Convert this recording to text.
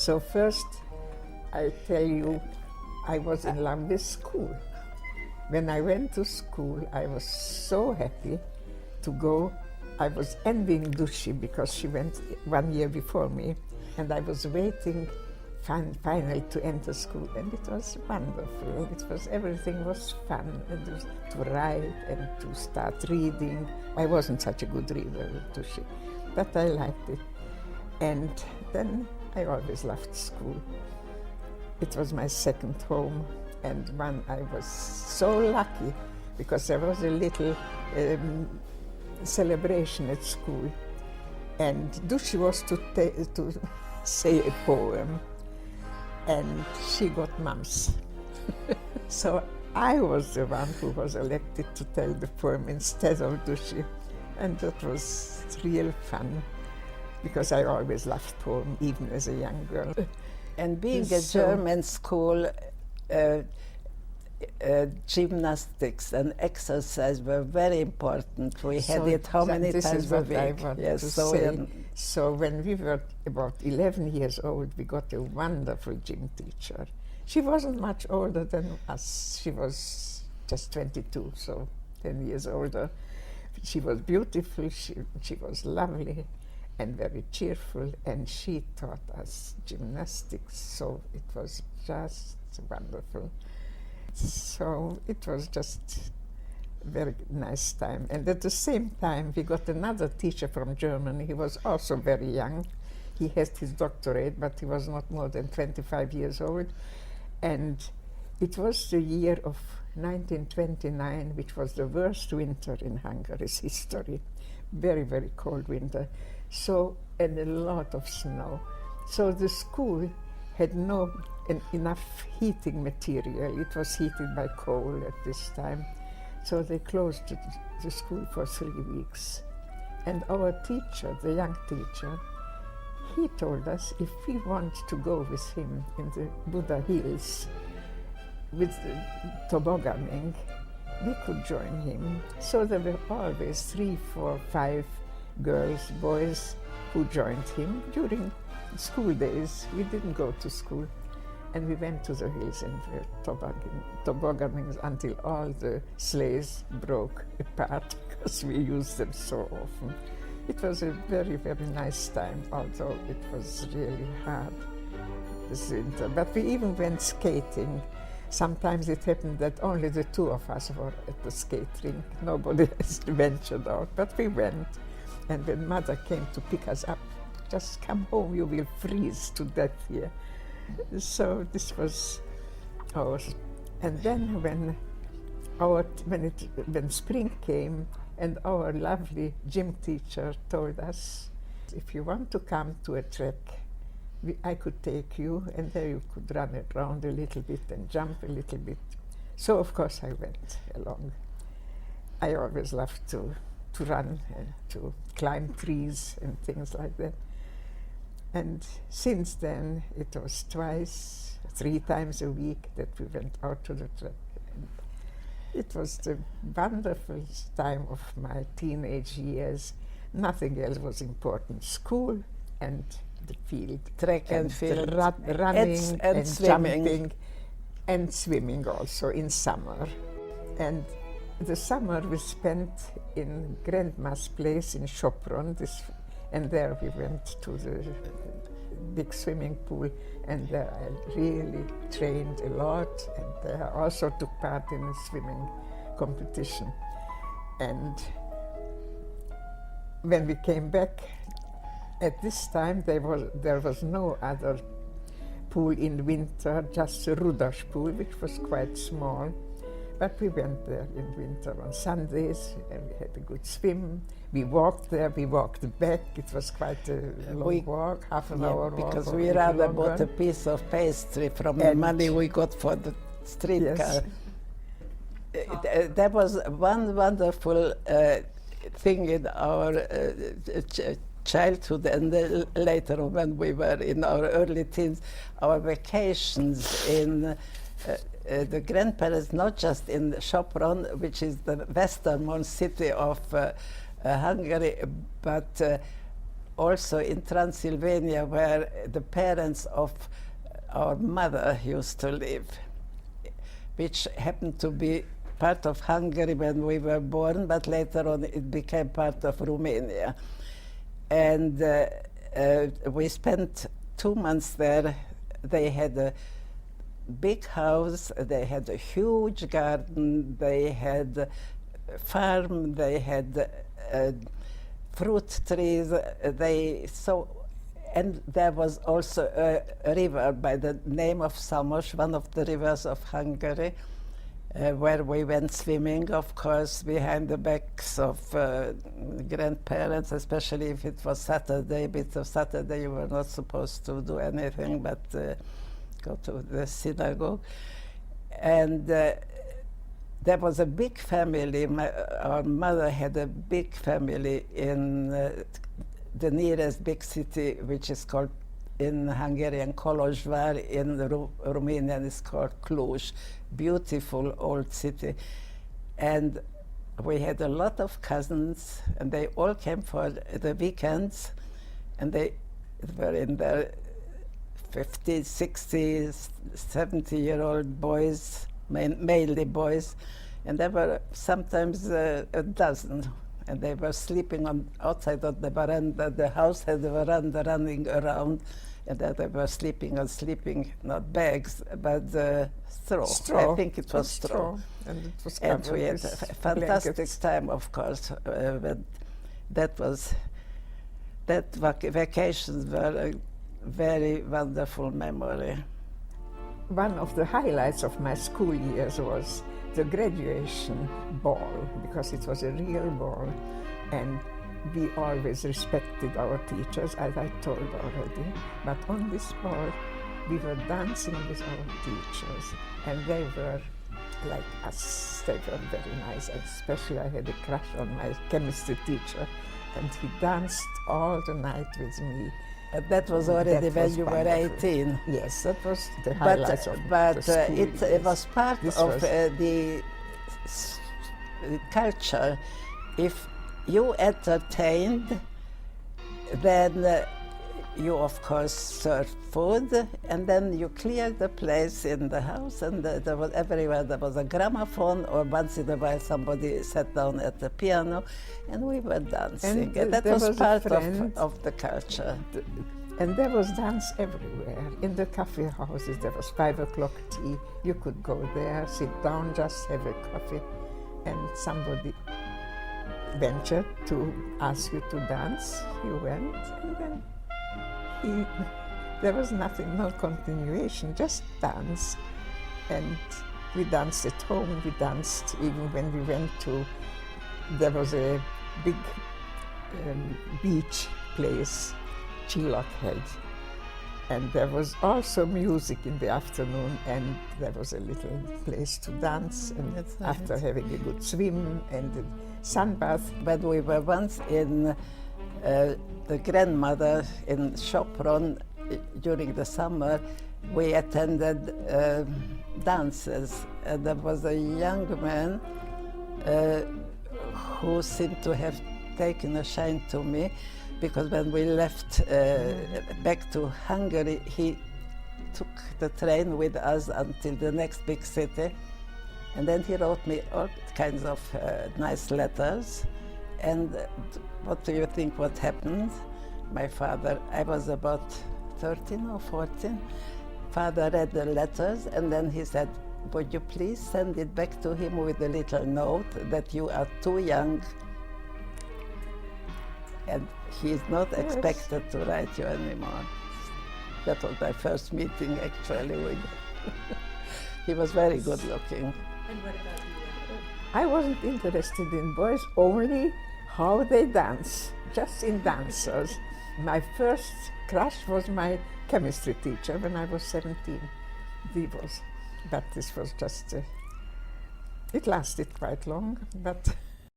So first, I tell you, I was in love with school. When I went to school, I was so happy to go. I was envying Dushi because she went 1 year before me, and I was waiting finally to enter school, and it was wonderful. Everything was fun, and it was to write and to start reading. I wasn't such a good reader, Dushi, but I liked it. And then I always loved school. It was my second home, and I was so lucky because there was a little celebration at school, and Dushi was to say a poem, and she got mumps. So I was the one who was elected to tell the poem instead of Dushi, and that was real fun because I always loved poem, even as a young girl. And being a German school, gymnastics and exercise were very important. We had it how many times a week? Yes, so when we were about 11 years old, we got a wonderful gym teacher. She wasn't much older than us. She was just 22, so 10 years older. She was beautiful, she was lovely and very cheerful, and she taught us gymnastics, so it was just wonderful. So it was just a very nice time. And at the same time, we got another teacher from Germany. He was also very young. He had his doctorate, but he was not more than 25 years old. And it was the year of 1929, which was the worst winter in Hungary's history. Very, very cold winter. So, and a lot of snow. So the school had enough heating material. It was heated by coal at this time. So they closed the school for 3 weeks. And our teacher, the young teacher, he told us if we want to go with him in the Bodor Hills with tobogganing, we could join him. So there were always 3, 4, 5 girls, boys who joined him during school days. We didn't go to school, and we went to the hills and were tobogganing until all the sleighs broke apart because we used them so often. It was a very, very nice time, although it was really hard this winter. But we even went skating. Sometimes it happened that only the 2 of us were at the skate rink. Nobody else ventured out, but we went. And when Mother came to pick us up, just come home, you will freeze to death here. So this was ours. And then when spring came, and our lovely gym teacher told us, if you want to come to a track, I could take you, and there you could run around a little bit and jump a little bit. So of course I went along. I always loved to run and to climb trees and things like that. And since then, it was 3 times a week that we went out to the track. And it was the wonderful time of my teenage years. Nothing else was important. School and the field. Track and field. Running and swimming. Jumping and swimming also in summer. And the summer we spent in Grandma's place in Sopron, and there we went to the big swimming pool, and there I really trained a lot, and there I also took part in a swimming competition. And when we came back, at this time there was no other pool in winter, just the Rudolph pool, which was quite small. But we went there in winter on Sundays, and we had a good swim. We walked there, we walked back. It was quite a long walk, half an hour walk. Because we rather bought a piece of pastry from the money we got for the streetcar. Yes. There was one wonderful thing in our childhood, and later when we were in our early teens, our vacations in the grandparents, not just in Sopron, which is the westernmost city of Hungary, but also in Transylvania, where the parents of our mother used to live, which happened to be part of Hungary when we were born, but later on it became part of Romania. And we spent 2 months there. They had a big house, they had a huge garden, they had a farm, they had fruit trees, and there was also a river by the name of Samos, one of the rivers of Hungary, where we went swimming, of course, behind the backs of grandparents, especially if it was Saturday. Because Saturday you were not supposed to do anything but go to the synagogue. And there was a big family. Our mother had a big family in the nearest big city, which is called in Hungarian Kolozsvár, in Romanian is called Cluj. Beautiful old city. And we had a lot of cousins, and they all came for the weekends, and they were in their 50, 60, 70-year-old boys, mainly boys, and there were sometimes a dozen, and they were sleeping outside of the veranda. The house had a veranda running around, and that they were sleeping on not bags, but straw. I think it was straw. And it was and covered we had with a fantastic blankets. time, of course. Vacations were a very wonderful memory. One of the highlights of my school years was the graduation ball, because it was a real ball, and we always respected our teachers, as I told already. But on this ball, we were dancing with our teachers, and they were like us. They were very nice. Especially I had a crush on my chemistry teacher, and he danced all the night with me. That was already when you were 18. Yes, that was the highlights of the school it years. was part This of was- the culture. If you entertained, then you of course served food, and then you cleared the place in the house, and there was everywhere there was a gramophone, or once in a while somebody sat down at the piano, and we were dancing. And that there was was a part friend- of the culture. And there was dance everywhere. In the coffee houses, there was 5 o'clock tea. You could go there, sit down, just have a coffee, and somebody ventured to ask you to dance. You went, and then there was nothing, no continuation, just dance. And we danced at home, we danced even when we went to, there was a big beach place, Csillaghegy, and there was also music in the afternoon, and there was a little place to dance, and That's after nice. having a good swim and a sunbath. When we were once in the grandmother in Sopron during the summer, we attended dances, and there was a young man who seemed to have taken a shine to me, because when we left back to Hungary, he took the train with us until the next big city, and then he wrote me all kinds of nice letters. And what do you think what happened? My father, I was about 13 or 14, father read the letters, and then he said, would you please send it back to him with a little note that you are too young and he is not Yes. expected to write you anymore. That was my first meeting actually with he was very good looking. And what about you? I wasn't interested in boys, only how they dance, just in dancers. My first crush was my chemistry teacher when I was 17. He was, but this was just, it lasted quite long, but